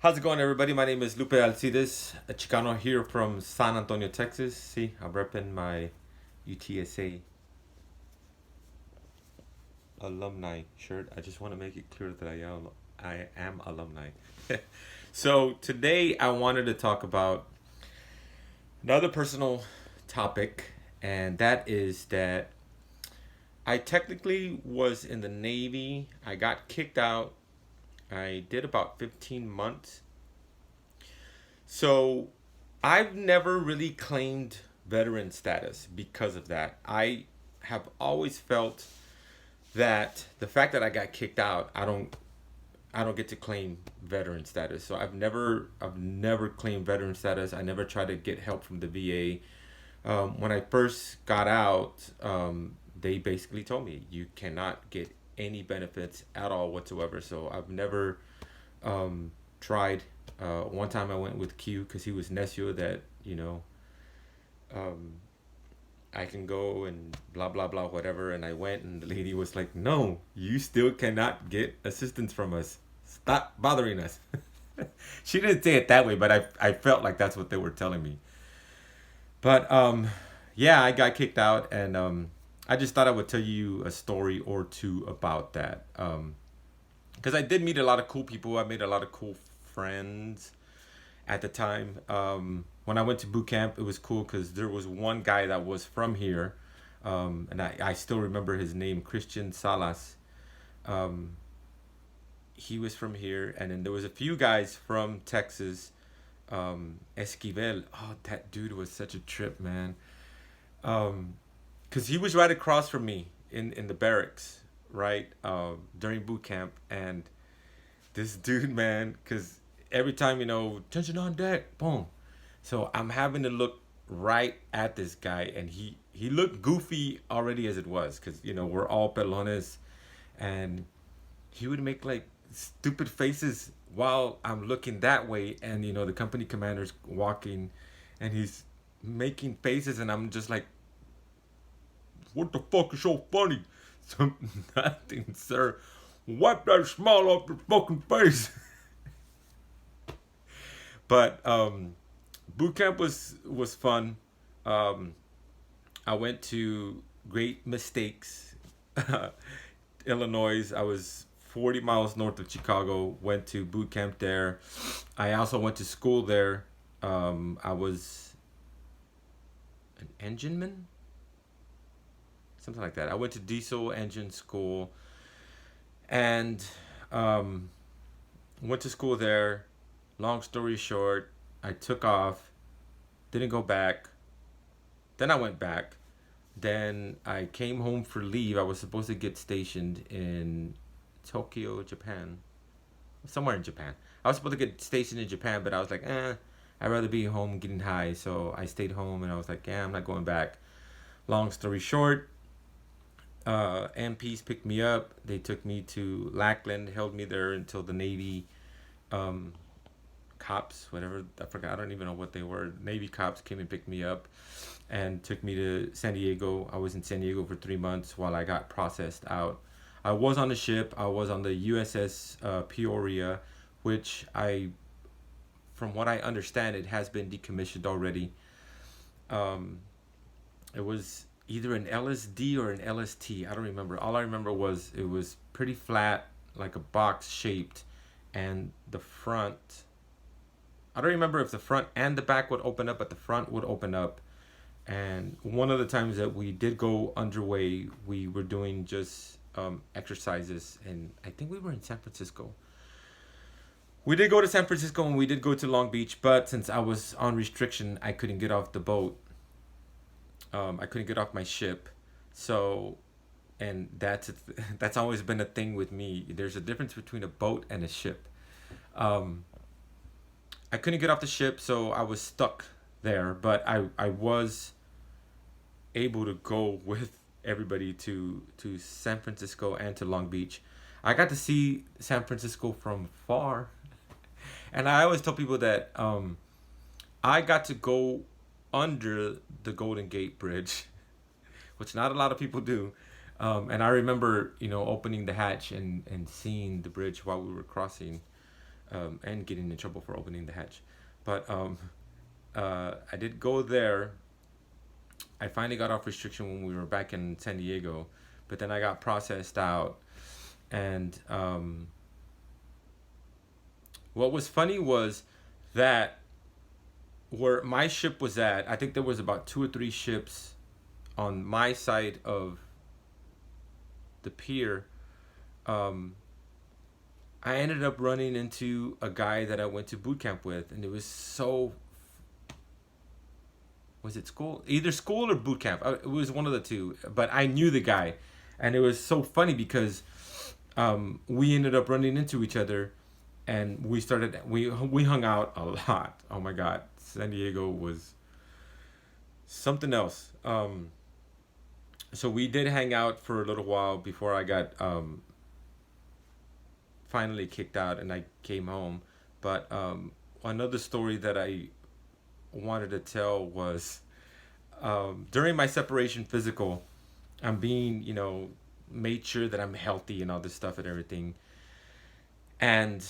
How's it going, everybody? My name is Lupe Alsidez, a Chicano here from San Antonio, Texas. See, I'm repping my UTSA alumni shirt. I just want to make it clear that I am alumni. So today I wanted to talk about another personal topic, and that is that I technically was in the Navy. I got kicked out. I did about 15 months. So I've never really claimed veteran status because of that. I have always felt that the fact that I got kicked out, I don't get to claim veteran status. So I've never claimed veteran status. I never tried to get help from the VA. When I first got out, they basically told me you cannot get any benefits at all whatsoever. So I've never tried. One time I went with Q because he was necio that um, I can go and blah blah blah whatever, and I went and the lady was like, "No, you still cannot get assistance from us. Stop bothering us." She didn't say it that way, but I felt like that's what they were telling me. But yeah, I got kicked out, and I just thought I would tell you a story or two about that. Because I did meet a lot of cool people. I made a lot of cool friends at the time. When I went to boot camp, it was cool because there was one guy that was from here, and I still remember his name, Christian Salas. Um, he was from here, and then there was a few guys from Texas. Esquivel, oh, that dude was such a trip, man. Because he was right across from me in the barracks, right, during boot camp, and this dude, man, because every time, tension on deck, boom. So I'm having to look right at this guy, and he looked goofy already as it was, because we're all pelones, and he would make like stupid faces while I'm looking that way, and the company commander's walking, and he's making faces, and I'm just like, what the fuck is so funny? So nothing, sir. Wipe that smile off your fucking face. But boot camp was fun. Um, I went to Great Mistakes, Illinois. I was 40 miles north of Chicago. Went to boot camp there. I also went to school there. I was an engineman, something like that. I went to diesel engine school, and um, went to school there. Long story short, I took off, didn't go back. Then I went back. Then I came home for leave. I was supposed to get stationed in Tokyo, Japan, somewhere in Japan. I was supposed to get stationed in Japan, but I was like, I'd rather be home getting high. So I stayed home, and I was like, I'm not going back. Long story short, MPs picked me up. They took me to Lackland, held me there until the Navy um, cops, whatever, I forgot, I don't even know what they were. Navy cops came and picked me up and took me to San Diego. I was in San Diego for 3 months while I got processed out. I was on the ship. I was on the USS Peoria, which from what I understand, it has been decommissioned already. Um, it was either an LSD or an LST. I don't remember. All I remember was it was pretty flat, like a box shaped, and the front. I don't remember if the front and the back would open up, but the front would open up. And one of the times that we did go underway, we were doing just exercises, and I think we were in San Francisco. We did go to San Francisco and we did go to Long Beach, but since I was on restriction, I couldn't get off the boat. I couldn't get off my ship, so and that's always been a thing with me. There's a difference between a boat and a ship. Um, I couldn't get off the ship, so I was stuck there. But I was able to go with everybody to San Francisco and to Long Beach. I got to see San Francisco from far, and I always tell people that I got to go under the Golden Gate Bridge, which not a lot of people do. And I remember, opening the hatch and seeing the bridge while we were crossing. and getting in trouble for opening the hatch. But I did go there. I finally got off restriction when we were back in San Diego, but then I got processed out. And what was funny was that where my ship was at, I think there was about two or three ships on my side of the pier. Um, I ended up running into a guy that I went to boot camp with, and it was so. Was it school? Either school or boot camp. It was one of the two. But I knew the guy, and it was so funny because we ended up running into each other, and we hung out a lot. Oh my God, San Diego was something else. So we did hang out for a little while before I got finally kicked out and I came home. But another story that I wanted to tell was during my separation physical, I'm being, made sure that I'm healthy and all this stuff and everything. And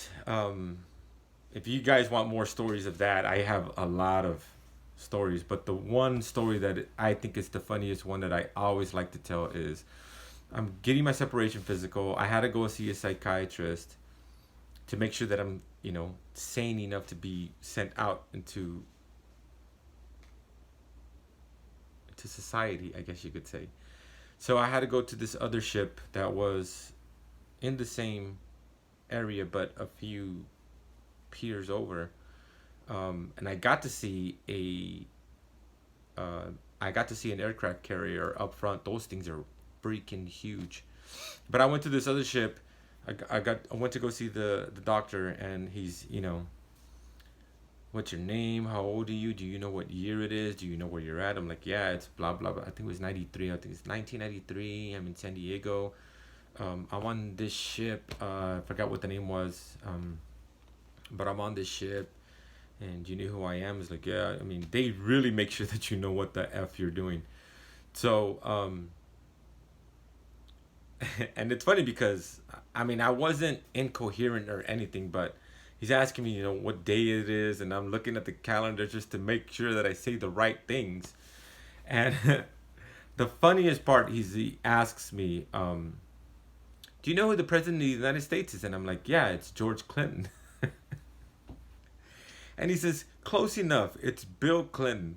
if you guys want more stories of that, I have a lot of stories. But the one story that I think is the funniest one that I always like to tell is I'm getting my separation physical. I had to go see a psychiatrist to make sure that I'm, sane enough to be sent out into society, I guess you could say. So I had to go to this other ship that was in the same area, but a few piers over. And I got to see an aircraft carrier up front. Those things are freaking huge. But I went to this other ship. I went to go see the doctor, and he's, what's your name? How old are you? Do you know what year it is? Do you know where you're at? I'm like, yeah, it's blah, blah, blah. I think it was 93. I think it's 1993. I'm in San Diego. I'm on this ship. I forgot what the name was. But I'm on this ship. And you know who I am? It's like, yeah, I mean, they really make sure that you know what the F you're doing. So, and it's funny because, I mean, I wasn't incoherent or anything, but he's asking me, what day it is, and I'm looking at the calendar just to make sure that I say the right things. And the funniest part is he asks me, do you know who the president of the United States is? And I'm like, yeah, it's George Clinton. And he says, close enough, it's Bill Clinton.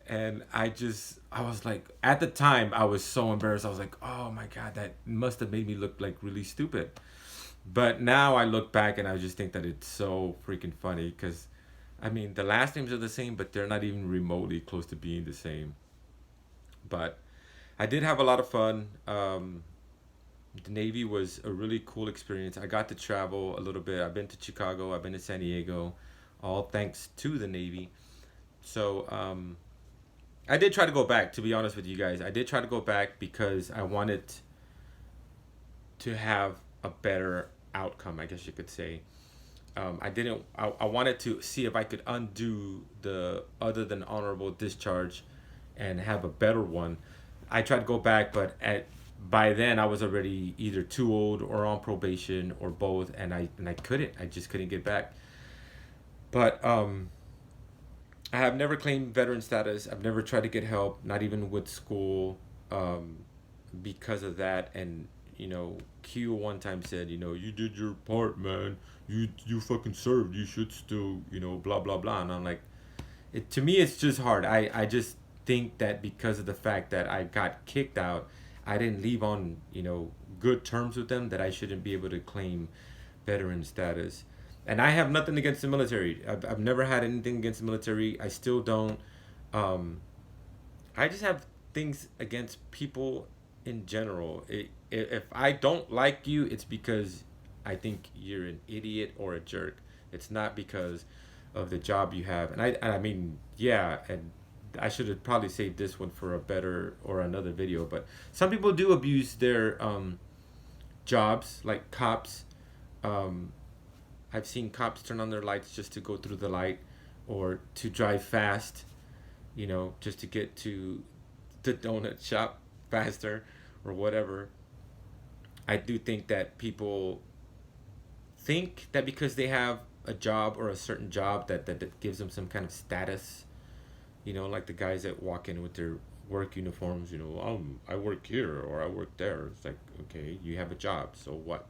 And I was like, at the time, I was so embarrassed. I was like, oh my God, that must have made me look like really stupid. But now I look back and I just think that it's so freaking funny because, I mean, the last names are the same, but they're not even remotely close to being the same. But I did have a lot of fun. The Navy was a really cool experience. I got to travel a little bit. I've been to Chicago. I've been to San Diego, all thanks to the Navy. So I did try to go back, to be honest with you guys. I did try to go back because I wanted to have a better outcome, I guess you could say. I wanted to see if I could undo the other than honorable discharge and have a better one. I tried to go back, but by then I was already either too old or on probation or both, and I couldn't. I just couldn't get back. But I have never claimed veteran status. I've never tried to get help, not even with school, because of that. And Q one time said, you did your part, man. You fucking served. You should still, blah blah blah. And I'm like, to me, it's just hard. I just think that because of the fact that I got kicked out, I didn't leave on good terms with them, that I shouldn't be able to claim veteran status. And I have nothing against the military. I've never had anything against the military. I still don't. I just have things against people in general. If I don't like you, it's because I think you're an idiot or a jerk. It's not because of the job you have. And I mean, yeah, and I should have probably saved this one for a better or another video. But some people do abuse their jobs, like cops. I've seen cops turn on their lights just to go through the light or to drive fast, just to get to the donut shop faster or whatever. I do think that people think that because they have a job or a certain job that gives them some kind of status. You know, like the guys that walk in with their work uniforms. You know, I work here or I work there. It's like, okay, you have a job, so what?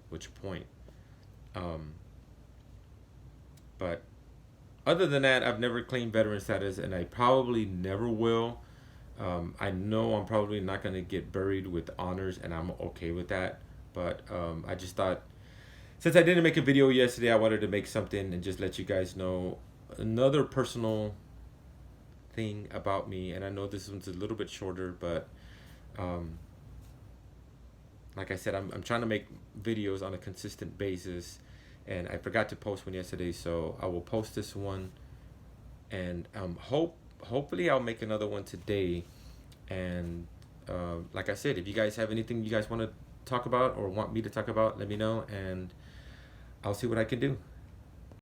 What's your point? Um, but other than that, I've never claimed veteran status, and I probably never will. I know I'm probably not going to get buried with honors, and I'm okay with that. But I just thought, since I didn't make a video yesterday, I wanted to make something and just let you guys know another personal thing about me. And I know this one's a little bit shorter, but um, like I said, I'm trying to make videos on a consistent basis. And I forgot to post one yesterday, so I will post this one. And hopefully I'll make another one today. And like I said, if you guys have anything you guys want to talk about or want me to talk about, let me know, and I'll see what I can do.